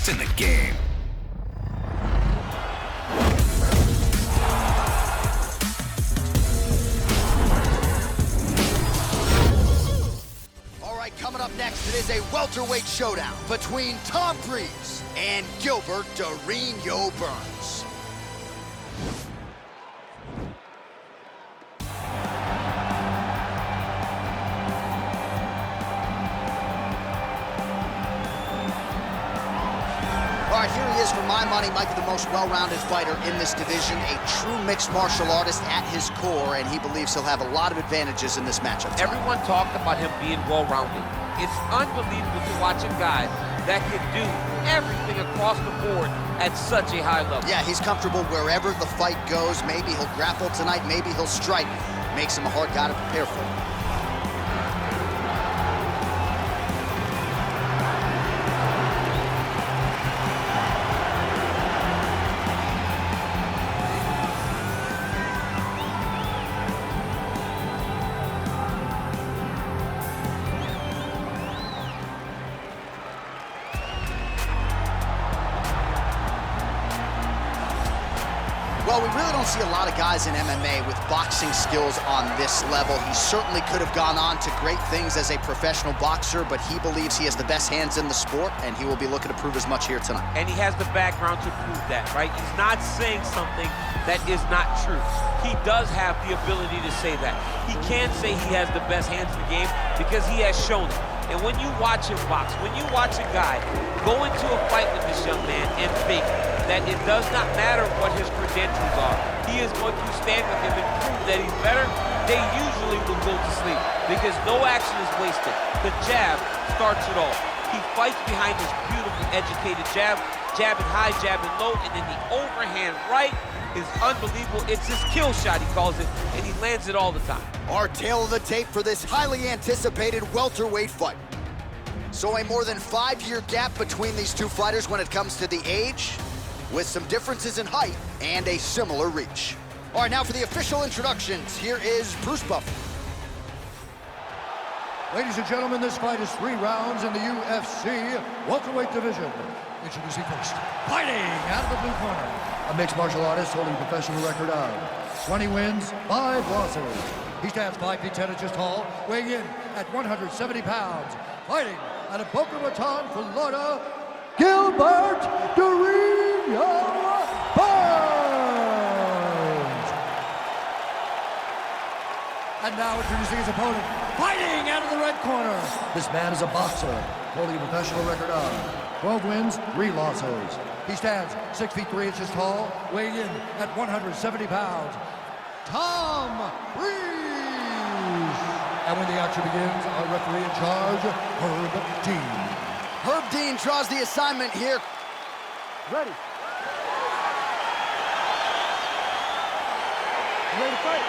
best in the game. All right, coming up next, it is a welterweight showdown between Tom Breese and Gilbert Burns. All right, here he is, for my money, might be the most well-rounded fighter in this division, a true mixed martial artist at his core, and he believes he'll have a lot of advantages in this matchup tonight. Everyone talked about him being well-rounded. It's unbelievable to watch a guy that can do everything across the board at such a high level. Yeah, he's comfortable wherever the fight goes. Maybe he'll grapple tonight, maybe he'll strike. Makes him a hard guy to prepare for. Well, we really don't see a lot of guys in MMA with boxing skills on this level. He certainly could have gone on to great things as a professional boxer, but he believes he has the best hands in the sport, and he will be looking to prove as much here tonight. And he has the background to prove that, right? He's not saying something that is not true. He does have the ability to say that. He can say he has the best hands in the game because he has shown it. And when you watch him box, when you watch a guy go into a fight with this young man and think that it does not matter what his credentials are, he is going to stand with him and prove that he's better, they usually will go to sleep because no action is wasted. The jab starts it all. He fights behind this beautiful, educated jab, jabbing high, jabbing low, and then the overhand right is unbelievable. It's his kill shot, he calls it, and he lands it all the time. Our tail of the tape for this highly anticipated welterweight fight. So a more than 5-year gap between these two fighters when it comes to the age, with some differences in height and a similar reach. All right, now for the official introductions, here is Bruce Buffer. Ladies and gentlemen, this fight is 3 rounds in the UFC welterweight division. Introducing first, fighting out of the blue corner, a mixed martial artist holding a professional record of 20 wins, 5 losses. He stands 5 feet 10 inches tall, weighing in at 170 pounds. Fighting out of Boca Raton, Florida, Gilbert Burns. And now introducing his opponent, fighting out of the red corner. This man is a boxer, holding a professional record of 12 wins, 3 losses. He stands 6 feet 3 inches tall, weighing in at 170 pounds. Tom Breese. And when the action begins, our referee in charge, Herb Dean. Herb Dean draws the assignment here. Ready. Ready to fight.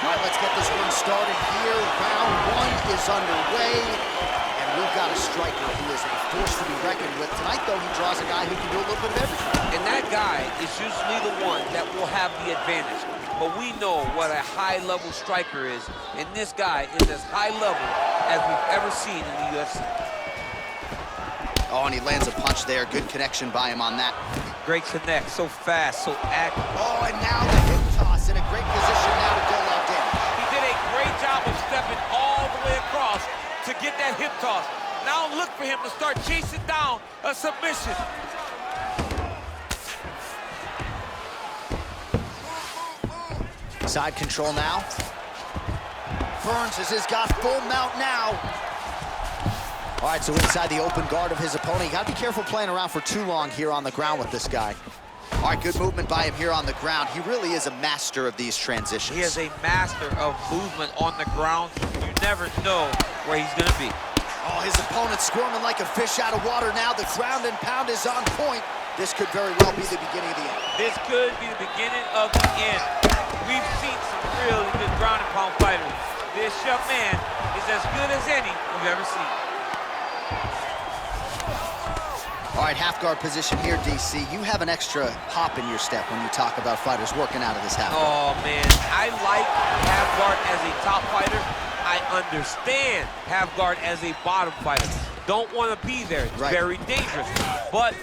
All right, let's get this one started here. Round 1 is underway, and we've got a striker who is a force to be reckoned with. Tonight, though, he draws a guy who can do a little bit of everything. And that guy is usually the one that will have the advantage. But we know what a high-level striker is, and this guy is as high level as we've ever seen in the UFC. Oh, and he lands a punch there. Good connection by him on that. Great connect, so fast, so active. Oh, and now the hip toss in a great position now to dole out damage. He did a great job of stepping all the way across to get that hip toss. Now look for him to start chasing down a submission. Side control now. Burns has got full mount now. All right, so inside the open guard of his opponent. You gotta be careful playing around for too long here on the ground with this guy. All right, good movement by him here on the ground. He really is a master of these transitions. He is a master of movement on the ground. You never know where he's gonna be. Oh, his opponent squirming like a fish out of water now. The ground and pound is on point. This could very well be the beginning of the end. This could be the beginning of the end. We've seen some really good ground and pound fighters. This young man is as good as any we've ever seen. All right, half guard position here, DC. You have an extra hop in your step when you talk about fighters working out of this half guard. Oh, man, I like half guard as a top fighter I understand half guard as a bottom fighter. Don't want to be there. It's very dangerous. But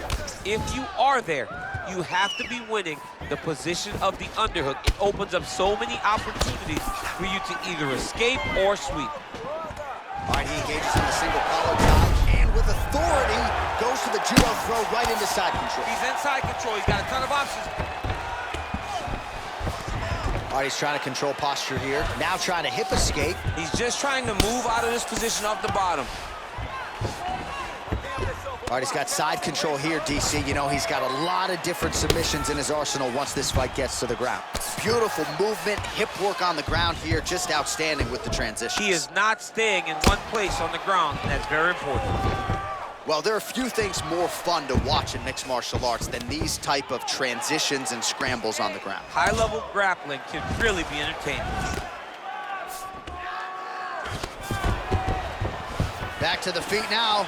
if you are there, you have to be winning the position of the underhook. It opens up so many opportunities for you to either escape or sweep. All right, he engages in the single collar tie, and with authority, goes to the judo throw right into side control. He's in side control. He's got a ton of options. All right, he's trying to control posture here. Now trying to hip escape. He's just trying to move out of this position off the bottom. All right, he's got side control here, DC. You know, he's got a lot of different submissions in his arsenal once this fight gets to the ground. Beautiful movement, hip work on the ground here, just outstanding with the transitions. He is not staying in one place on the ground, and that's very important. Well, there are few things more fun to watch in mixed martial arts than these type of transitions and scrambles on the ground. High-level grappling can really be entertaining. Back to the feet now.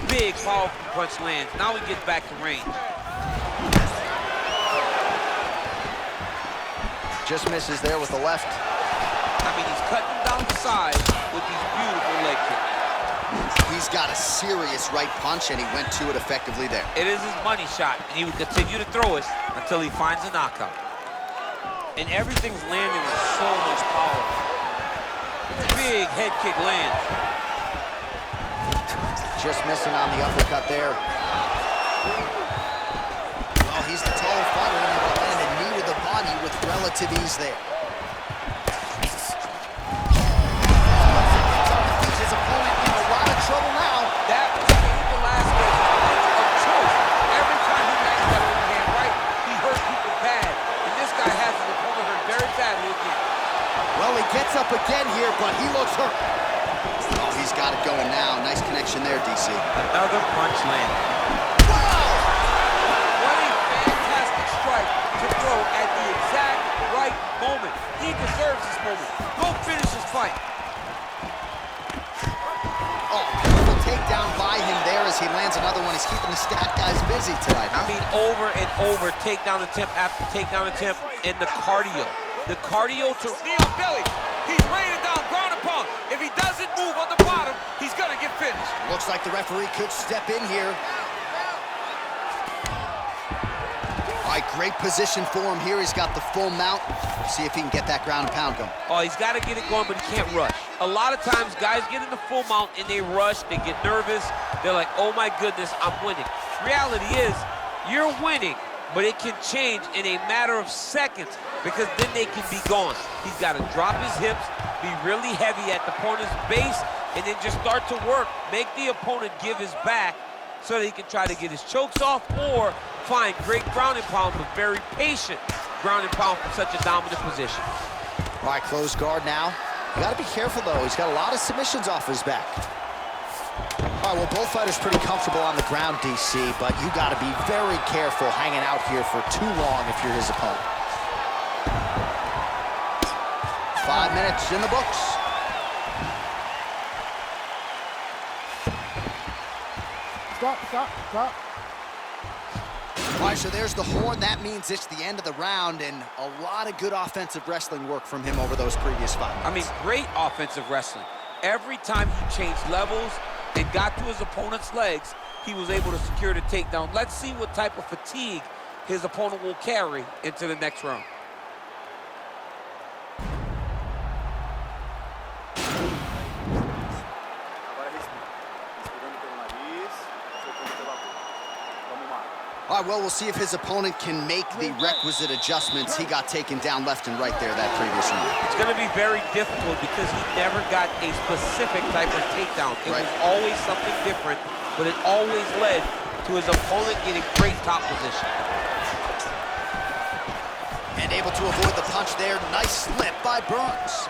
Big, powerful punch lands. Now he gets back to range. Just misses there with the left. I mean, he's cutting down the side with these beautiful leg kicks. He's got a serious right punch, and he went to it effectively there. It is his money shot, and he will continue to throw it until he finds a knockout. And everything's landing with so much power. Big head kick lands. Just missing on the uppercut there. Well, he's the taller fighter and able to land a knee to the body with relative ease there. His opponent in a lot of trouble now. That was the last punch of choice. Every time he lands that overhand right, he hurt people bad. And this guy has his opponent hurt very badly again. Well, he gets up again here, but he looks hurt. Oh, he's got it going now. Nice connection there, DC. Another punch land. Wow! What a fantastic strike to throw at the exact right moment. He deserves this moment. Go finish his fight. Oh, beautiful takedown by him there as he lands another one. He's keeping the stat guys busy tonight. I mean, over and over, takedown attempt after takedown attempt, and the cardio. The cardio to knee on belly. He's laying it down, ground and pound. If he doesn't move on the bottom, he's gonna get finished. Looks like the referee could step in here. All right, great position for him here. He's got the full mount. See if he can get that ground and pound going. Oh, he's got to get it going, but he can't rush. A lot of times, guys get in the full mount and they rush, they get nervous. They're like, oh my goodness, I'm winning. Reality is, you're winning, but it can change in a matter of seconds because then they can be gone. He's got to drop his hips, be really heavy at the opponent's base, and then just start to work. Make the opponent give his back so that he can try to get his chokes off or find great ground and pound, but very patient ground and pound from such a dominant position. All right, closed guard now. You got to be careful, though. He's got a lot of submissions off his back. All right, well, both fighters pretty comfortable on the ground, DC, but you got to be very careful hanging out here for too long if you're his opponent. 5 minutes in the books. Stop. All right, so there's the horn. That means it's the end of the round, and a lot of good offensive wrestling work from him over those previous 5 minutes. I mean, great offensive wrestling. Every time he changed levels and got to his opponent's legs, he was able to secure the takedown. Let's see what type of fatigue his opponent will carry into the next round. All right, well, we'll see if his opponent can make the requisite adjustments. He got taken down left and right there that previous round. It's going to be very difficult because he never got a specific type of takedown. It was always something different, but it always led to his opponent getting great top position. And able to avoid the punch there. Nice slip by Burns.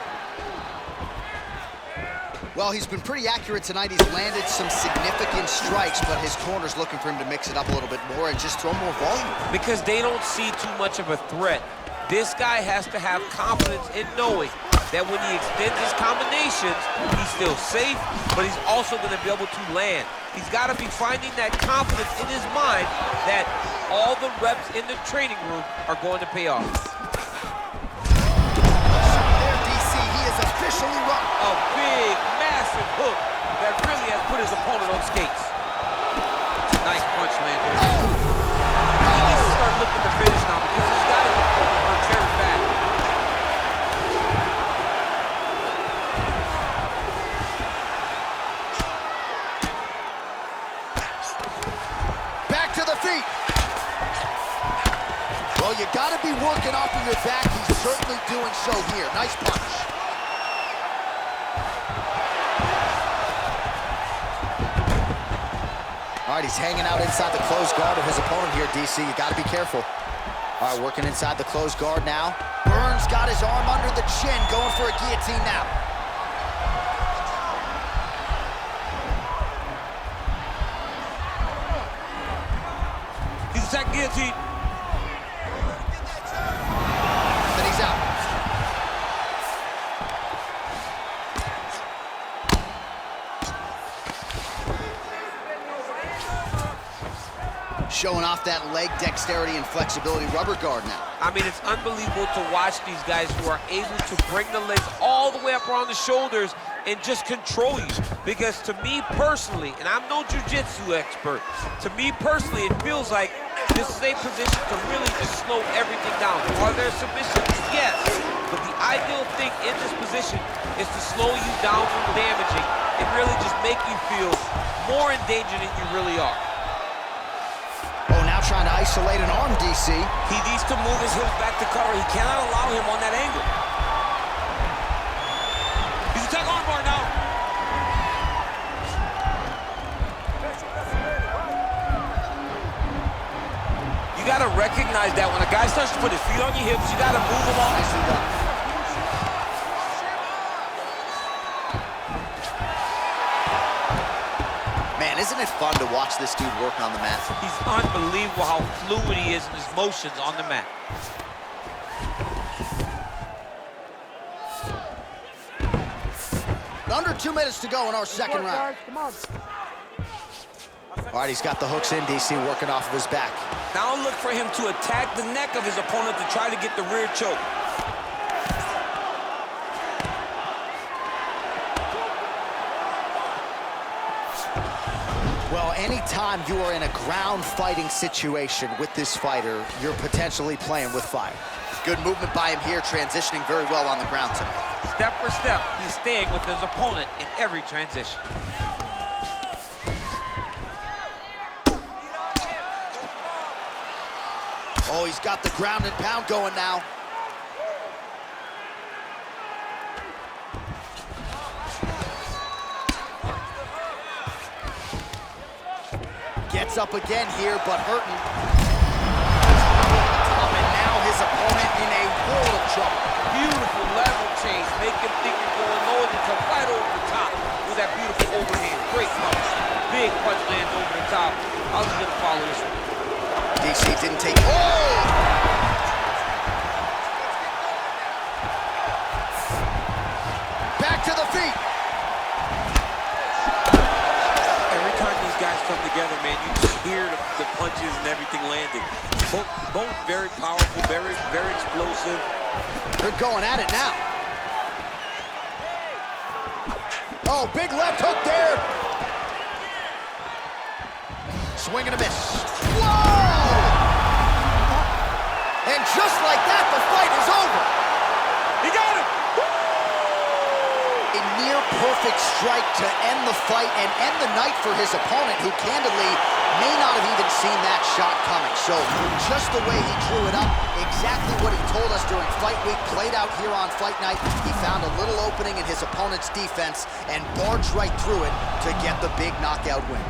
Well, he's been pretty accurate tonight. He's landed some significant strikes, but his corner's looking for him to mix it up a little bit more and just throw more volume. Because they don't see too much of a threat. This guy has to have confidence in knowing that when he extends his combinations, he's still safe, but he's also going to be able to land. He's got to be finding that confidence in his mind that all the reps in the training room are going to pay off. There, DC, he is officially officially run. A big, massive hook that really has put his opponent on skates. Nice punch landed. He needs to start looking to finish now because he's got his opponent hurt very bad. Back to the feet. Well, you got to be working off of your back. He's certainly doing so here. Nice punch. All right, he's hanging out inside the closed guard of his opponent here, DC. You got to be careful. All right, working inside the closed guard now. Burns got his arm under the chin, going for a guillotine now. He's attacked guillotine. Then he's out. Showing off that leg dexterity and flexibility rubber guard now. I mean, it's unbelievable to watch these guys who are able to bring the legs all the way up around the shoulders and just control you. Because to me personally, and I'm no jiu-jitsu expert, to me personally, it feels like this is a position to really just slow everything down. Are there submissions? Yes. But the ideal thing in this position is to slow you down from damaging and really just make you feel more in danger than you really are. Oh, now trying to isolate an arm, DC. He needs to move his hips back to cover. He cannot allow him on that angle. He's attack armbar now. You got to recognize that when a guy starts to put his feet on your hips, you got to move him on. Nicely done. Man, isn't it fun to watch this dude work on the mat? He's unbelievable how fluid he is in his motions on the mat. Under 2 minutes to go in our second round. Come on. All right, he's got the hooks in, DC, working off of his back. Now look for him to attack the neck of his opponent to try to get the rear choke. Well, anytime you are in a ground fighting situation with this fighter, you're potentially playing with fire. Good movement by him here, transitioning very well on the ground tonight. Step for step, he's staying with his opponent in every transition. Oh, he's got the ground and pound going now. Gets up again here, but hurting. And now his opponent in a world of trouble. Beautiful level change, make him think you're going lower and come right over the top with that beautiful overhand. Great punch. Big punch lands over the top. How's he gonna follow this one? DC didn't take. Oh! Back to the feet. Every time these guys come together, man, you just hear the punches and everything landing. Both very powerful, very, very explosive. They're going at it now. Oh, big left hook there. Swing and a miss. Whoa! And just like that, the fight is over. He got him! A near-perfect strike to end the fight and end the night for his opponent, who candidly may not have even seen that shot coming. So just the way he drew it up, exactly what he told us during fight week, played out here on fight night. He found a little opening in his opponent's defense and barged right through it to get the big knockout win.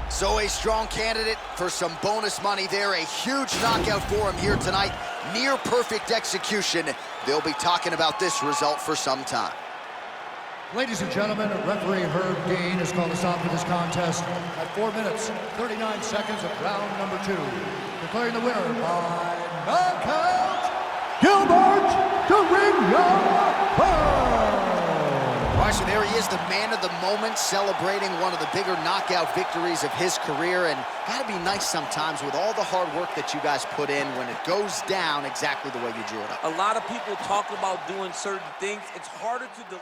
So a strong candidate for some bonus money there. A huge knockout for him here tonight. Near perfect execution. They'll be talking about this result for some time. Ladies and gentlemen, referee Herb Dean has called a stop to this contest at 4 minutes, 39 seconds of round number 2. Declaring the winner by knockout, Gilbert the Ring Burns. All right, so there he is, the man of the moment, celebrating one of the bigger knockout victories of his career. And gotta be nice sometimes with all the hard work that you guys put in when it goes down exactly the way you drew it up. A lot of people talk about doing certain things. It's harder to do.